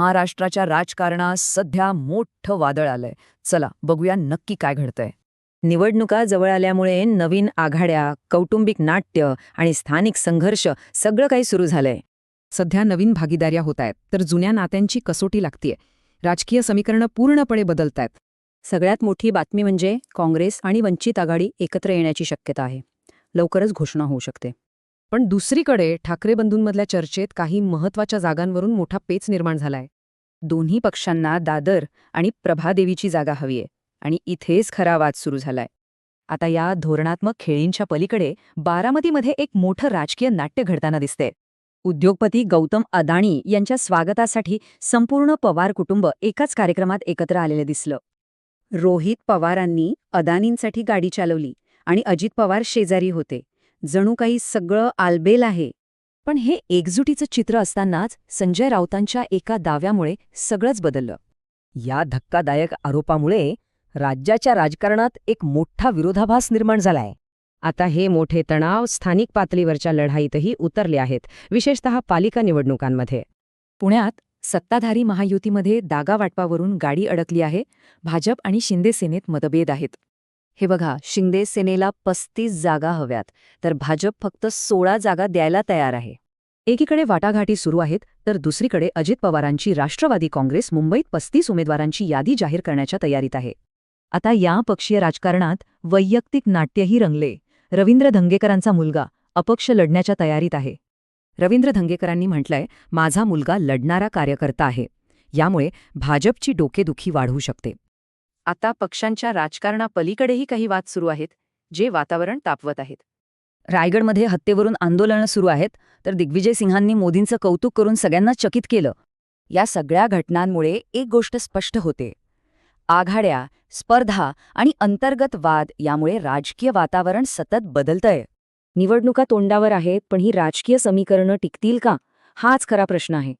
महाराष्ट्राच्या राजकारणात सध्या मोठं वादळ आलंय. चला बघूया नक्की काय घडतंय. निवडणुका जवळ आल्यामुळे नवीन आघाड्या, कौटुंबिक नाट्य आणि स्थानिक संघर्ष सगळं काही सुरू झालंय. सध्या नवीन भागीदाऱ्या होत आहेत, तर जुन्या नात्यांची कसोटी लागतीये. राजकीय समीकरणं पूर्णपणे बदलतायत. सगळ्यात मोठी बातमी म्हणजे काँग्रेस आणि वंचित आघाडी एकत्र येण्याची शक्यता आहे. लवकरच घोषणा होऊ शकते. पण दुसरीकडे ठाकरे बंधूंमधल्या चर्चेत काही महत्त्वाच्या जागांवरून मोठा पेच निर्माण झालाय. दोन्ही पक्षांना दादर आणि प्रभादेवीची जागा हवीये आणि इथेच खरा वाद सुरू झालाय. आता या धोरणात्मक खेळींच्या पलीकडे बारामतीमध्ये एक मोठं राजकीय नाट्य घडताना दिसते. उद्योगपती गौतम अदाणी यांच्या स्वागतासाठी संपूर्ण पवार कुटुंब एकाच कार्यक्रमात एकत्र आलेलं दिसलं. रोहित पवारांनी अदानींसाठी गाडी चालवली आणि अजित पवार शेजारी होते. जणू काही सगळं आलबेल आहे. पण हे एकजुटीचं चित्र असतानाच संजय राऊतांच्या एका दाव्यामुळे सगळंच बदललं. या धक्कादायक आरोपामुळे राज्याच्या राजकारणात एक मोठा विरोधाभास निर्माण झालाय. आता हे मोठे तणाव स्थानिक पातळीवरच्या लढाईतही उतरले आहेत, विशेषतः पालिका निवडणुकांमध्ये. पुण्यात सत्ताधारी महायुतीमध्ये दागावाटपावरून गाडी अडकली आहे. भाजप आणि शिंदे सेनेत मतभेद आहेत. हे बघा, शिंदे सेनेला 35 जागा हव्यात, तर भाजप फक्त 16 जागा द्यायला तयार आहे. एकीकडे वाटाघाटी सुरू आहेत, तर दुसरीकडे अजित पवारांची राष्ट्रवादी काँग्रेस मुंबईत 35 उमेदवारांची यादी जाहीर करण्याच्या तयारीत आहे. आता या पक्षीय राजकारणात वैयक्तिक नाट्यही रंगले. रवींद्र धंगेकरांचा मुलगा अपक्ष लढण्याच्या तयारीत आहे. रवींद्र धंगेकरांनी म्हटलंय, माझा मुलगा लढणारा कार्यकर्ता आहे. यामुळे भाजपची डोकेदुखी वाढू शकते. आता पक्षांच्या राजकारणापलीकडेही काही वाद सुरू आहेत, जे वातावरण तापवत आहेत. रायगडमध्ये हत्येवरून आंदोलनं सुरू आहेत, तर दिग्विजय सिंहांनी मोदींचं कौतुक करून सगळ्यांना चकित केलं. या सगळ्या घटनांमुळे एक गोष्ट स्पष्ट होते. आघाड्या, स्पर्धा आणि अंतर्गत वाद यामुळे राजकीय वातावरण सतत बदलतंय. निवडणुका तोंडावर आहेत, पण ही राजकीय समीकरणं टिकतील का? हाच खरा प्रश्न आहे.